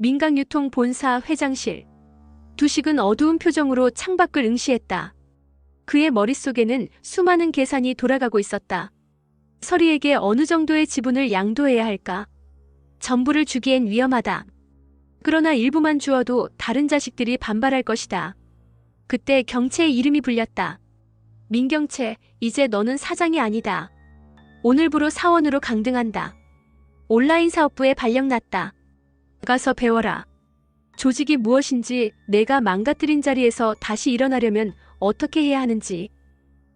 민강유통 본사 회장실. 두식은 어두운 표정으로 창밖을 응시했다. 그의 머릿속에는 수많은 계산이 돌아가고 있었다. 서리에게 어느 정도의 지분을 양도해야 할까? 전부를 주기엔 위험하다. 그러나 일부만 주어도 다른 자식들이 반발할 것이다. 그때 경채의 이름이 불렸다. 민경채, 이제 너는 사장이 아니다. 오늘부로 사원으로 강등한다. 온라인 사업부에 발령났다. 가서 배워라. 조직이 무엇인지, 내가 망가뜨린 자리에서 다시 일어나려면 어떻게 해야 하는지.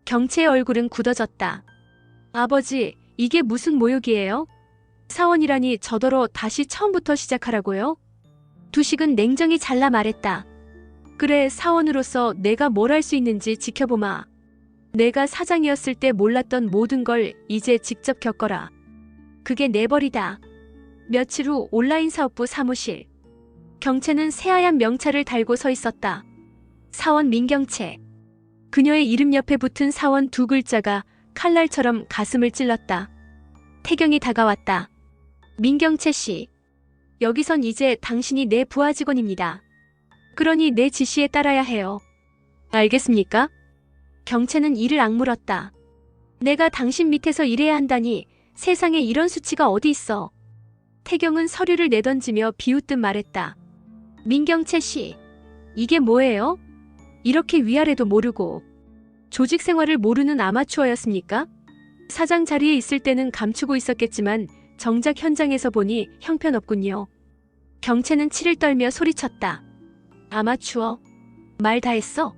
경채의 얼굴은 굳어졌다. 아버지, 이게 무슨 모욕이에요? 사원이라니 저더러 다시 처음부터 시작하라고요? 두식은 냉정히 잘라 말했다. 그래, 사원으로서 내가 뭘 할 수 있는지 지켜보마. 내가 사장이었을 때 몰랐던 모든 걸 이제 직접 겪어라. 그게 내 벌이다. 며칠 후 온라인 사업부 사무실. 경채는 새하얀 명찰을 달고 서 있었다. 사원 민경채. 그녀의 이름 옆에 붙은 사원 두 글자가 칼날처럼 가슴을 찔렀다. 태경이 다가왔다. 민경채 씨. 여기선 이제 당신이 내 부하 직원입니다. 그러니 내 지시에 따라야 해요. 알겠습니까? 경채는 이를 악물었다. 내가 당신 밑에서 일해야 한다니 세상에 이런 수치가 어디 있어. 태경은 서류를 내던지며 비웃듯 말했다. 민경채 씨, 이게 뭐예요? 이렇게 위아래도 모르고 조직 생활을 모르는 아마추어였습니까? 사장 자리에 있을 때는 감추고 있었겠지만 정작 현장에서 보니 형편없군요. 경채는 치를 떨며 소리쳤다. 아마추어? 말 다 했어?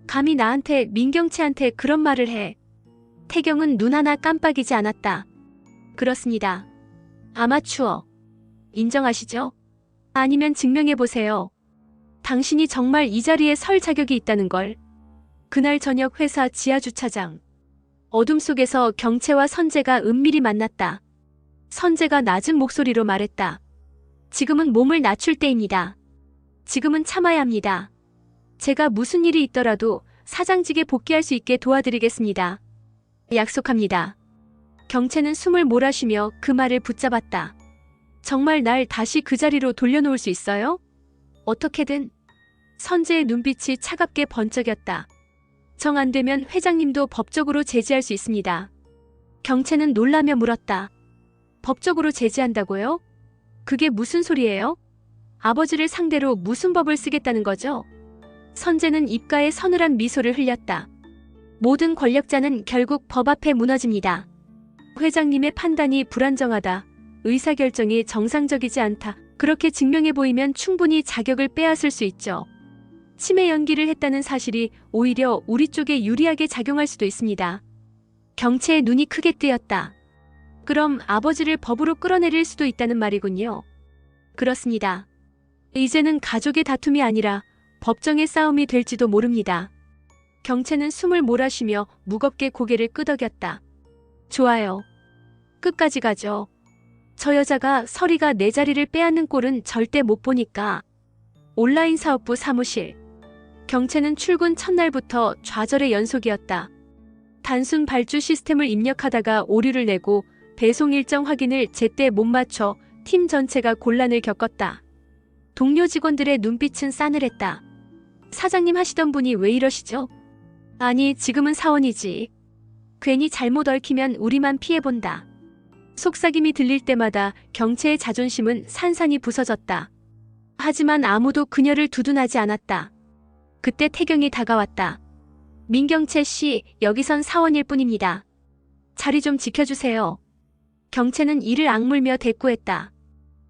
감히 나한테, 민경채한테 그런 말을 해. 태경은 눈 하나 깜빡이지 않았다. 그렇습니다. 아마추어. 인정하시죠? 아니면 증명해보세요. 당신이 정말 이 자리에 설 자격이 있다는 걸. 그날 저녁 회사 지하주차장. 어둠 속에서 경채와 선재가 은밀히 만났다. 선재가 낮은 목소리로 말했다. 지금은 몸을 낮출 때입니다. 지금은 참아야 합니다. 제가 무슨 일이 있더라도 사장직에 복귀할 수 있게 도와드리겠습니다. 약속합니다. 경채는 숨을 몰아쉬며 그 말을 붙잡았다. 정말 날 다시 그 자리로 돌려놓을 수 있어요? 어떻게든. 선재의 눈빛이 차갑게 번쩍였다. 정 안 되면 회장님도 법적으로 제지할 수 있습니다. 경채는 놀라며 물었다. 법적으로 제지한다고요? 그게 무슨 소리예요? 아버지를 상대로 무슨 법을 쓰겠다는 거죠? 선재는 입가에 서늘한 미소를 흘렸다. 모든 권력자는 결국 법 앞에 무너집니다. 회장님의 판단이 불안정하다. 의사결정이 정상적이지 않다. 그렇게 증명해 보이면 충분히 자격을 빼앗을 수 있죠. 치매 연기를 했다는 사실이 오히려 우리 쪽에 유리하게 작용할 수도 있습니다. 경채의 눈이 크게 뜨였다. 그럼 아버지를 법으로 끌어내릴 수도 있다는 말이군요. 그렇습니다. 이제는 가족의 다툼이 아니라 법정의 싸움이 될지도 모릅니다. 경채는 숨을 몰아쉬며 무겁게 고개를 끄덕였다. 좋아요. 끝까지 가죠. 저 여자가 서리가 내 자리를 빼앗는 꼴은 절대 못 보니까. 온라인 사업부 사무실. 경채는 출근 첫날부터 좌절의 연속이었다. 단순 발주 시스템을 입력하다가 오류를 내고 배송 일정 확인을 제때 못 맞춰 팀 전체가 곤란을 겪었다. 동료 직원들의 눈빛은 싸늘했다. 사장님 하시던 분이 왜 이러시죠? 아니, 지금은 사원이지. 괜히 잘못 얽히면 우리만 피해본다. 속삭임이 들릴 때마다 경채의 자존심은 산산이 부서졌다. 하지만 아무도 그녀를 두둔하지 않았다. 그때 태경이 다가왔다. 민경채 씨, 여기선 사원일 뿐입니다. 자리 좀 지켜주세요. 경채는 이를 악물며 대꾸했다.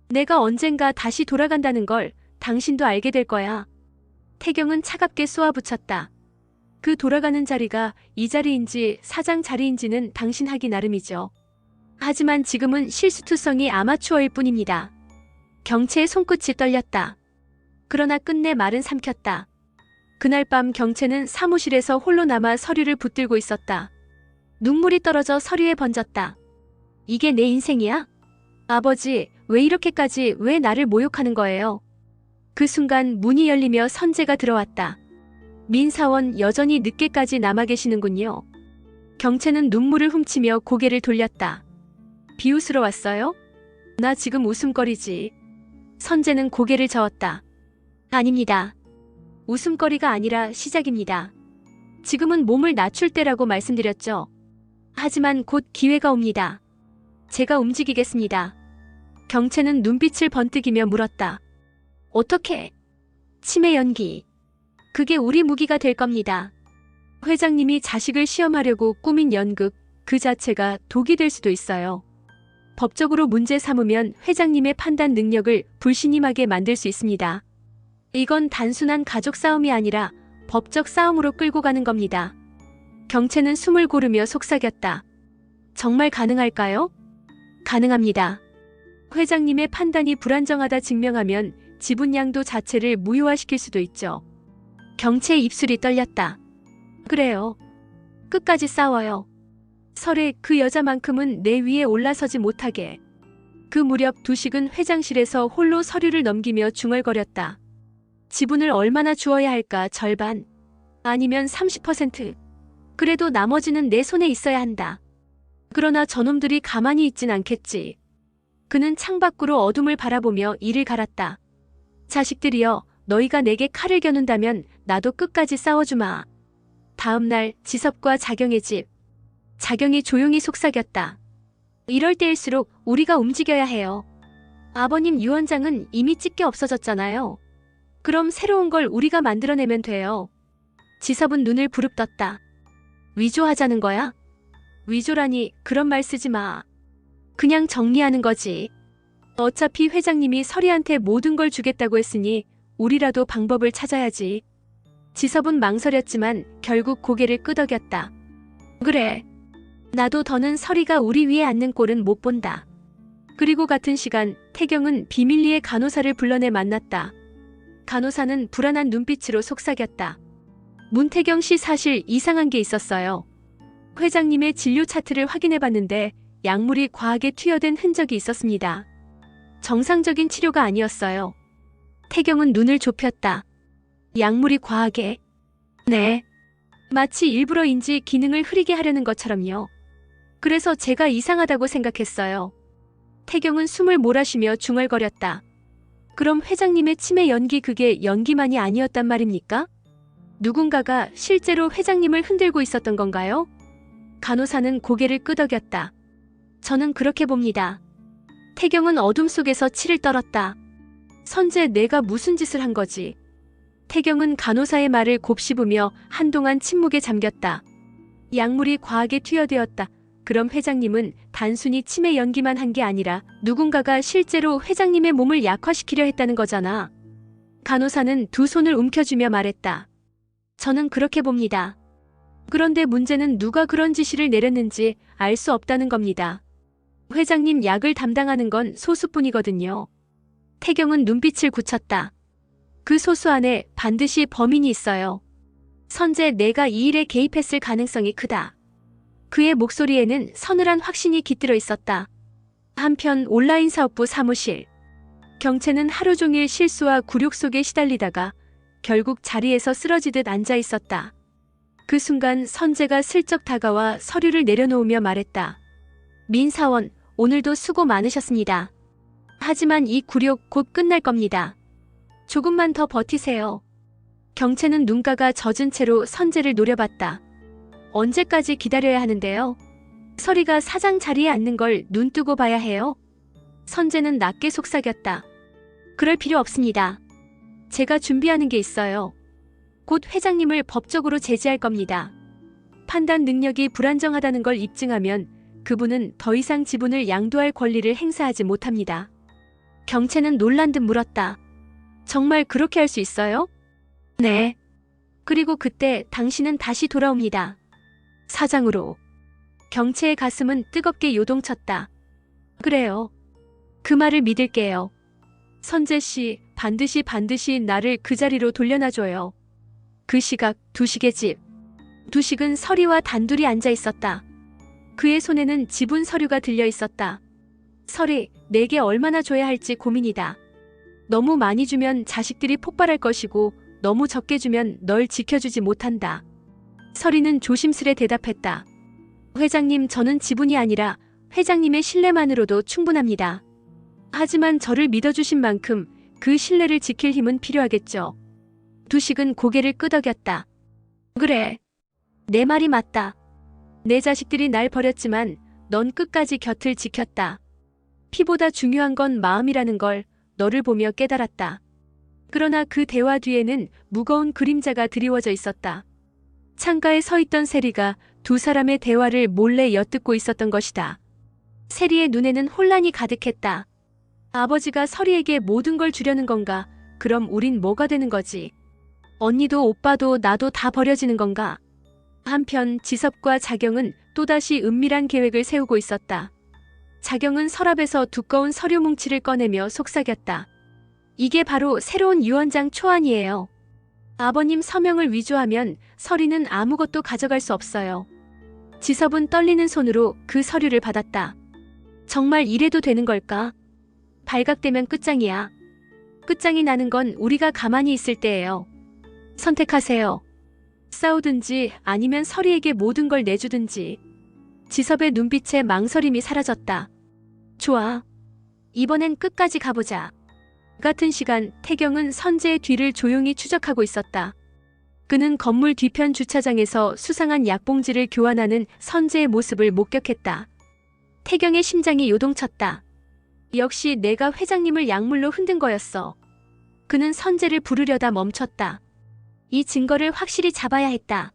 내가 언젠가 다시 돌아간다는 걸 당신도 알게 될 거야. 태경은 차갑게 쏘아붙였다. 그 돌아가는 자리가 이 자리인지 사장 자리인지는 당신 하기 나름이죠. 하지만 지금은 실수투성이 아마추어일 뿐입니다. 경채의 손끝이 떨렸다. 그러나 끝내 말은 삼켰다. 그날 밤 경채는 사무실에서 홀로 남아 서류를 붙들고 있었다. 눈물이 떨어져 서류에 번졌다. 이게 내 인생이야? 아버지, 왜 이렇게까지 왜 나를 모욕하는 거예요? 그 순간 문이 열리며 선재가 들어왔다. 민 사원 여전히 늦게까지 남아 계시는군요. 경채는 눈물을 훔치며 고개를 돌렸다. 비웃으러 왔어요? 나 지금 웃음거리지. 선재는 고개를 저었다. 아닙니다. 웃음거리가 아니라 시작입니다. 지금은 몸을 낮출 때라고 말씀드렸죠. 하지만 곧 기회가 옵니다. 제가 움직이겠습니다. 경채는 눈빛을 번뜩이며 물었다. 어떻게? 치매 연기. 그게 우리 무기가 될 겁니다. 회장님이 자식을 시험하려고 꾸민 연극 그 자체가 독이 될 수도 있어요. 법적으로 문제 삼으면 회장님의 판단 능력을 불신임하게 만들 수 있습니다. 이건 단순한 가족 싸움이 아니라 법적 싸움으로 끌고 가는 겁니다. 경채는 숨을 고르며 속삭였다. 정말 가능할까요? 가능합니다. 회장님의 판단이 불안정하다 증명하면 지분 양도 자체를 무효화시킬 수도 있죠. 경채의 입술이 떨렸다. 그래요. 끝까지 싸워요. 설에 그 여자만큼은 내 위에 올라서지 못하게. 그 무렵 두식은 회장실에서 홀로 서류를 넘기며 중얼거렸다. 지분을 얼마나 주어야 할까? 절반. 아니면 30%. 그래도 나머지는 내 손에 있어야 한다. 그러나 저놈들이 가만히 있진 않겠지. 그는 창밖으로 어둠을 바라보며 이를 갈았다. 자식들이여, 너희가 내게 칼을 겨눈다면 나도 끝까지 싸워주마. 다음 날 지섭과 자경의 집. 자경이 조용히 속삭였다. 이럴 때일수록 우리가 움직여야 해요. 아버님 유원장은 이미 찢겨 없어졌잖아요. 그럼 새로운 걸 우리가 만들어내면 돼요. 지섭은 눈을 부릅떴다. 위조하자는 거야? 위조라니 그런 말 쓰지 마. 그냥 정리하는 거지. 어차피 회장님이 서리한테 모든 걸 주겠다고 했으니 우리라도 방법을 찾아야지. 지섭은 망설였지만 결국 고개를 끄덕였다. 그래. 나도 더는 서리가 우리 위에 앉는 꼴은 못 본다. 그리고 같은 시간 태경은 비밀리에 간호사를 불러내 만났다. 간호사는 불안한 눈빛으로 속삭였다. 문태경 씨 사실 이상한 게 있었어요. 회장님의 진료 차트를 확인해봤는데 약물이 과하게 투여된 흔적이 있었습니다. 정상적인 치료가 아니었어요. 태경은 눈을 좁혔다. 약물이 과하게? 네. 마치 일부러인지 기능을 흐리게 하려는 것처럼요. 그래서 제가 이상하다고 생각했어요. 태경은 숨을 몰아쉬며 중얼거렸다. 그럼 회장님의 치매 연기 그게 연기만이 아니었단 말입니까? 누군가가 실제로 회장님을 흔들고 있었던 건가요? 간호사는 고개를 끄덕였다. 저는 그렇게 봅니다. 태경은 어둠 속에서 치를 떨었다. 선재, 내가 무슨 짓을 한 거지? 태경은 간호사의 말을 곱씹으며 한동안 침묵에 잠겼다. 약물이 과하게 투여되었다. 그럼 회장님은 단순히 치매 연기만 한 게 아니라 누군가가 실제로 회장님의 몸을 약화시키려 했다는 거잖아. 간호사는 두 손을 움켜쥐며 말했다. 저는 그렇게 봅니다. 그런데 문제는 누가 그런 지시를 내렸는지 알 수 없다는 겁니다. 회장님 약을 담당하는 건 소수뿐이거든요. 태경은 눈빛을 굳혔다. 그 소수 안에 반드시 범인이 있어요. 선재, 내가 이 일에 개입했을 가능성이 크다. 그의 목소리에는 서늘한 확신이 깃들어 있었다. 한편 온라인 사업부 사무실. 경채는 하루 종일 실수와 굴욕 속에 시달리다가 결국 자리에서 쓰러지듯 앉아 있었다. 그 순간 선재가 슬쩍 다가와 서류를 내려놓으며 말했다. 민사원, 오늘도 수고 많으셨습니다. 하지만 이 굴욕 곧 끝날 겁니다. 조금만 더 버티세요. 경채는 눈가가 젖은 채로 선재를 노려봤다. 언제까지 기다려야 하는데요? 서리가 사장 자리에 앉는 걸 눈뜨고 봐야 해요? 선재는 낮게 속삭였다. 그럴 필요 없습니다. 제가 준비하는 게 있어요. 곧 회장님을 법적으로 제지할 겁니다. 판단 능력이 불안정하다는 걸 입증하면 그분은 더 이상 지분을 양도할 권리를 행사하지 못합니다. 경채는 놀란 듯 물었다. 정말 그렇게 할 수 있어요? 네. 그리고 그때 당신은 다시 돌아옵니다. 사장으로. 경채의 가슴은 뜨겁게 요동쳤다. 그래요. 그 말을 믿을게요. 선재 씨, 반드시 나를 그 자리로 돌려놔줘요. 그 시각 두식의 집. 두식은 서리와 단둘이 앉아 있었다. 그의 손에는 지분 서류가 들려 있었다. 서리, 내게 얼마나 줘야 할지 고민이다. 너무 많이 주면 자식들이 폭발할 것이고 너무 적게 주면 널 지켜주지 못한다. 서리는 조심스레 대답했다. 회장님, 저는 지분이 아니라 회장님의 신뢰만으로도 충분합니다. 하지만 저를 믿어주신 만큼 그 신뢰를 지킬 힘은 필요하겠죠. 두식은 고개를 끄덕였다. 그래. 내 말이 맞다. 내 자식들이 날 버렸지만 넌 끝까지 곁을 지켰다. 피보다 중요한 건 마음이라는 걸 너를 보며 깨달았다. 그러나 그 대화 뒤에는 무거운 그림자가 드리워져 있었다. 창가에 서 있던 세리가 두 사람의 대화를 몰래 엿듣고 있었던 것이다. 세리의 눈에는 혼란이 가득했다. 아버지가 서리에게 모든 걸 주려는 건가? 그럼 우린 뭐가 되는 거지? 언니도 오빠도 나도 다 버려지는 건가? 한편 지섭과 자경은 또다시 은밀한 계획을 세우고 있었다. 자경은 서랍에서 두꺼운 서류 뭉치를 꺼내며 속삭였다. 이게 바로 새로운 유언장 초안이에요. 아버님 서명을 위조하면 서리는 아무것도 가져갈 수 없어요. 지섭은 떨리는 손으로 그 서류를 받았다. 정말 이래도 되는 걸까? 발각되면 끝장이야. 끝장이 나는 건 우리가 가만히 있을 때예요. 선택하세요. 싸우든지 아니면 서리에게 모든 걸 내주든지. 지섭의 눈빛에 망설임이 사라졌다. 좋아. 이번엔 끝까지 가보자. 같은 시간 태경은 선재의 뒤를 조용히 추적하고 있었다. 그는 건물 뒤편 주차장에서 수상한 약봉지를 교환하는 선재의 모습을 목격했다. 태경의 심장이 요동쳤다. 역시 내가 회장님을 약물로 흔든 거였어. 그는 선재를 부르려다 멈췄다. 이 증거를 확실히 잡아야 했다.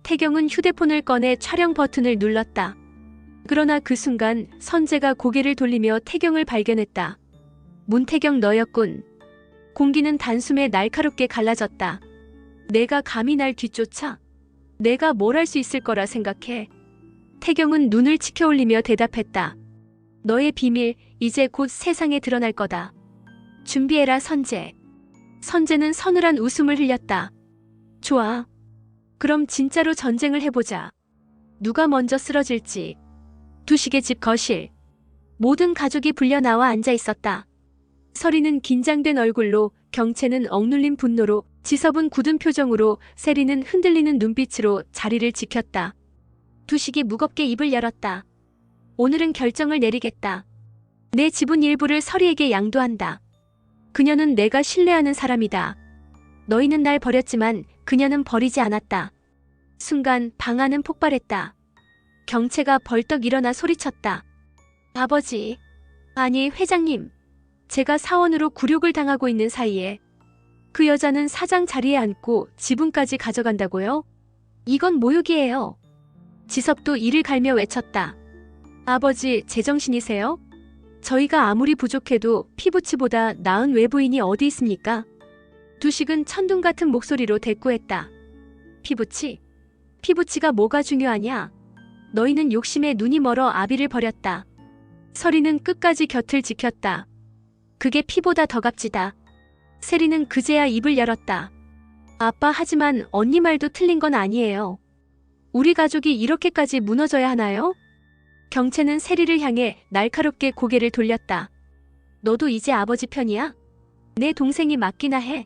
태경은 휴대폰을 꺼내 촬영 버튼을 눌렀다. 그러나 그 순간 선재가 고개를 돌리며 태경을 발견했다. 문태경 너였군. 공기는 단숨에 날카롭게 갈라졌다. 내가 감히 날 뒤쫓아? 내가 뭘 할 수 있을 거라 생각해? 태경은 눈을 치켜올리며 대답했다. 너의 비밀 이제 곧 세상에 드러날 거다. 준비해라 선재. 선재는 서늘한 웃음을 흘렸다. 좋아. 그럼 진짜로 전쟁을 해보자. 누가 먼저 쓰러질지. 두식의 집 거실. 모든 가족이 불려 나와 앉아 있었다. 서리는 긴장된 얼굴로, 경채는 억눌린 분노로, 지섭은 굳은 표정으로, 세리는 흔들리는 눈빛으로 자리를 지켰다. 두식이 무겁게 입을 열었다. 오늘은 결정을 내리겠다. 내 지분 일부를 서리에게 양도한다. 그녀는 내가 신뢰하는 사람이다. 너희는 날 버렸지만 그녀는 버리지 않았다. 순간 방 안은 폭발했다. 경채가 벌떡 일어나 소리쳤다. 아버지. 아니 회장님. 제가 사원으로 굴욕을 당하고 있는 사이에 그 여자는 사장 자리에 앉고 지분까지 가져간다고요? 이건 모욕이에요. 지섭도 이를 갈며 외쳤다. 아버지, 제정신이세요? 저희가 아무리 부족해도 피부치보다 나은 외부인이 어디 있습니까? 두식은 천둥 같은 목소리로 대꾸했다. 피부치? 피부치가 뭐가 중요하냐? 너희는 욕심에 눈이 멀어 아비를 버렸다. 서리는 끝까지 곁을 지켰다. 그게 피보다 더 값지다. 세리는 그제야 입을 열었다. 아빠 하지만 언니 말도 틀린 건 아니에요. 우리 가족이 이렇게까지 무너져야 하나요? 경채는 세리를 향해 날카롭게 고개를 돌렸다. 너도 이제 아버지 편이야? 내 동생이 맞기나 해.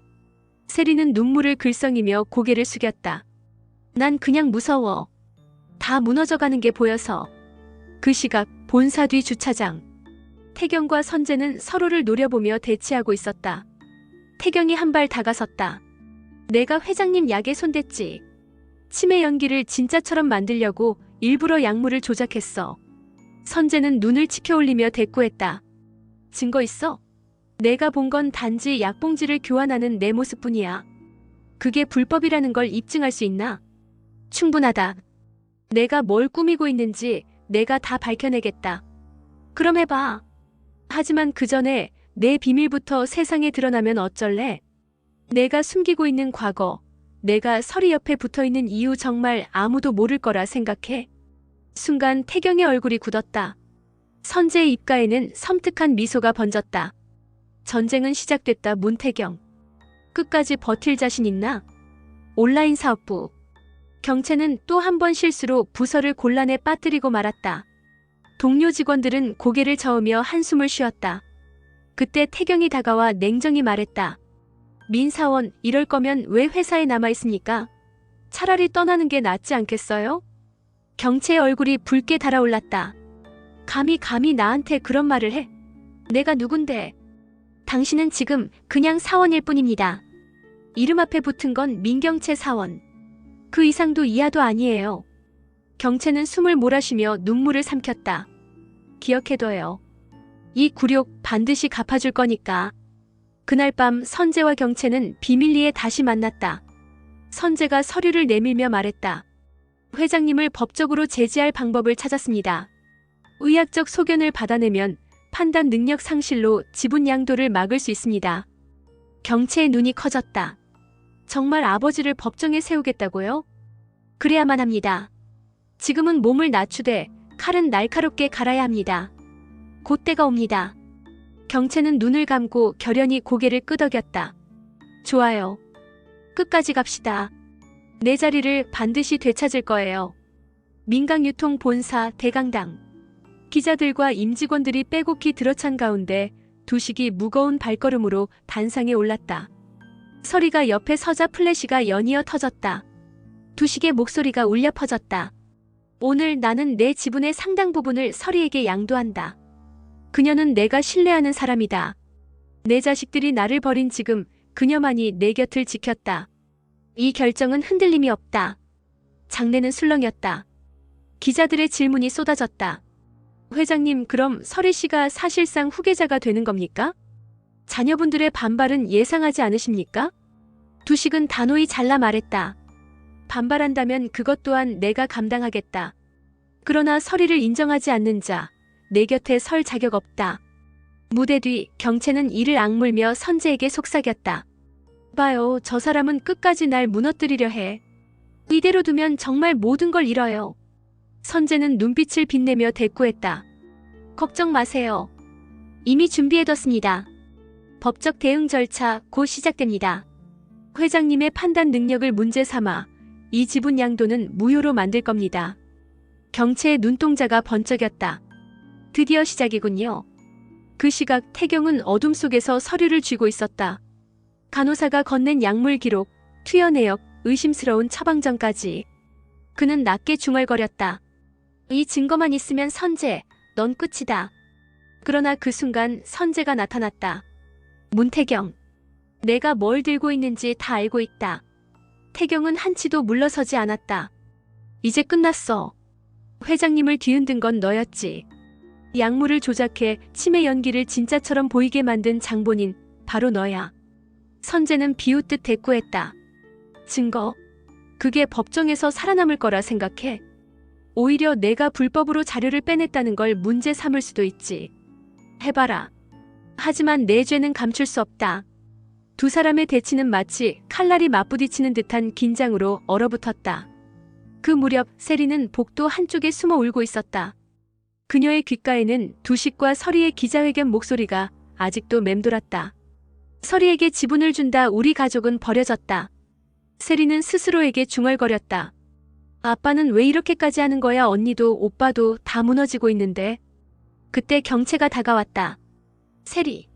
세리는 눈물을 글썽이며 고개를 숙였다. 난 그냥 무서워. 다 무너져가는 게 보여서. 그 시각 본사 뒤 주차장. 태경과 선재는 서로를 노려보며 대치하고 있었다. 태경이 한 발 다가섰다. 내가 회장님 약에 손댔지. 치매 연기를 진짜처럼 만들려고 일부러 약물을 조작했어. 선재는 눈을 치켜올리며 대꾸했다. 증거 있어? 내가 본 건 단지 약봉지를 교환하는 내 모습뿐이야. 그게 불법이라는 걸 입증할 수 있나? 충분하다. 내가 뭘 꾸미고 있는지 내가 다 밝혀내겠다. 그럼 해봐. 하지만 그 전에 내 비밀부터 세상에 드러나면 어쩔래? 내가 숨기고 있는 과거, 내가 서리 옆에 붙어있는 이유 정말 아무도 모를 거라 생각해? 순간 태경의 얼굴이 굳었다. 선재의 입가에는 섬뜩한 미소가 번졌다. 전쟁은 시작됐다. 문태경. 끝까지 버틸 자신 있나? 온라인 사업부. 경채는 또 한 번 실수로 부서를 곤란에 빠뜨리고 말았다. 동료 직원들은 고개를 저으며 한숨을 쉬었다. 그때 태경이 다가와 냉정히 말했다. 민사원, 이럴 거면 왜 회사에 남아있습니까? 차라리 떠나는 게 낫지 않겠어요? 경채의 얼굴이 붉게 달아올랐다. 감히 나한테 그런 말을 해? 내가 누군데? 당신은 지금 그냥 사원일 뿐입니다. 이름 앞에 붙은 건 민경채 사원. 그 이상도 이하도 아니에요. 경채는 숨을 몰아쉬며 눈물을 삼켰다. 기억해둬요. 이 굴욕 반드시 갚아줄 거니까. 그날 밤 선재와 경채는 비밀리에 다시 만났다. 선재가 서류를 내밀며 말했다. 회장님을 법적으로 제지할 방법을 찾았습니다. 의학적 소견을 받아내면 판단 능력 상실로 지분 양도를 막을 수 있습니다. 경채의 눈이 커졌다. 정말 아버지를 법정에 세우겠다고요? 그래야만 합니다. 지금은 몸을 낮추되 칼은 날카롭게 갈아야 합니다. 곧 때가 옵니다. 경채는 눈을 감고 결연히 고개를 끄덕였다. 좋아요. 끝까지 갑시다. 내 자리를 반드시 되찾을 거예요. 민강유통본사 대강당. 기자들과 임직원들이 빼곡히 들어찬 가운데 두식이 무거운 발걸음으로 단상에 올랐다. 서리가 옆에 서자 플래시가 연이어 터졌다. 두식의 목소리가 울려 퍼졌다. 오늘 나는 내 지분의 상당 부분을 서리에게 양도한다. 그녀는 내가 신뢰하는 사람이다. 내 자식들이 나를 버린 지금 그녀만이 내 곁을 지켰다. 이 결정은 흔들림이 없다. 장내는 술렁였다. 기자들의 질문이 쏟아졌다. 회장님, 그럼 서리 씨가 사실상 후계자가 되는 겁니까? 자녀분들의 반발은 예상하지 않으십니까? 두식은 단호히 잘라 말했다. 반발한다면 그것 또한 내가 감당하겠다. 그러나 서리를 인정하지 않는 자, 내 곁에 설 자격 없다. 무대 뒤 경채는 이를 악물며 선재에게 속삭였다. 봐요, 저 사람은 끝까지 날 무너뜨리려 해. 이대로 두면 정말 모든 걸 잃어요. 선재는 눈빛을 빛내며 대꾸했다. 걱정 마세요. 이미 준비해뒀습니다. 법적 대응 절차 곧 시작됩니다. 회장님의 판단 능력을 문제 삼아 이 지분 양도는 무효로 만들 겁니다. 경채의 눈동자가 번쩍였다. 드디어 시작이군요. 그 시각 태경은 어둠 속에서 서류를 쥐고 있었다. 간호사가 건넨 약물 기록, 투여 내역, 의심스러운 처방전까지. 그는 낮게 중얼거렸다. 이 증거만 있으면 선재, 넌 끝이다. 그러나 그 순간 선재가 나타났다. 문태경. 내가 뭘 들고 있는지 다 알고 있다. 태경은 한치도 물러서지 않았다. 이제 끝났어. 회장님을 뒤흔든 건 너였지. 약물을 조작해 치매 연기를 진짜처럼 보이게 만든 장본인 바로 너야. 선재는 비웃듯 대꾸했다. 증거? 그게 법정에서 살아남을 거라 생각해? 오히려 내가 불법으로 자료를 빼냈다는 걸 문제 삼을 수도 있지. 해봐라. 하지만 내 죄는 감출 수 없다. 두 사람의 대치는 마치 칼날이 맞부딪히는 듯한 긴장으로 얼어붙었다. 그 무렵 세리는 복도 한쪽에 숨어 울고 있었다. 그녀의 귓가에는 두식과 서리의 기자회견 목소리가 아직도 맴돌았다. 서리에게 지분을 준다 우리 가족은 버려졌다. 세리는 스스로에게 중얼거렸다. 아빠는 왜 이렇게까지 하는 거야? 언니도 오빠도 다 무너지고 있는데. 그때 경채가 다가왔다. 세리,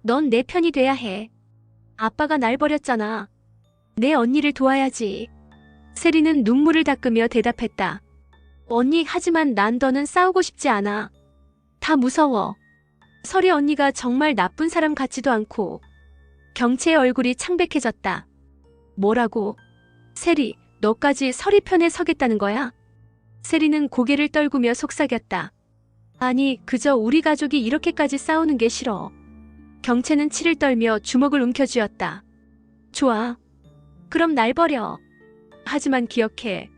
넌 내 편이 돼야 해. 아빠가 날 버렸잖아. 내 언니를 도와야지. 세리는 눈물을 닦으며 대답했다. 언니, 하지만 난 더는 싸우고 싶지 않아. 다 무서워. 서리 언니가 정말 나쁜 사람 같지도 않고. 경채의 얼굴이 창백해졌다. 뭐라고? 세리, 너까지 서리 편에 서겠다는 거야? 세리는 고개를 떨구며 속삭였다. 아니, 그저 우리 가족이 이렇게까지 싸우는 게 싫어. 경채는 치를 떨며 주먹을 움켜쥐었다. 좋아. 그럼 날 버려. 하지만 기억해.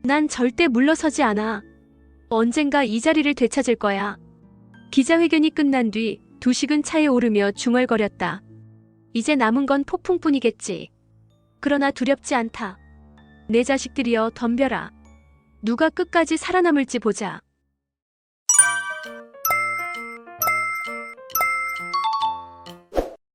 난 절대 물러서지 않아. 언젠가 이 자리를 되찾을 거야. 기자회견이 끝난 뒤 두식은 차에 오르며 중얼거렸다. 이제 남은 건 폭풍뿐이겠지. 그러나 두렵지 않다. 내 자식들이여 덤벼라. 누가 끝까지 살아남을지 보자.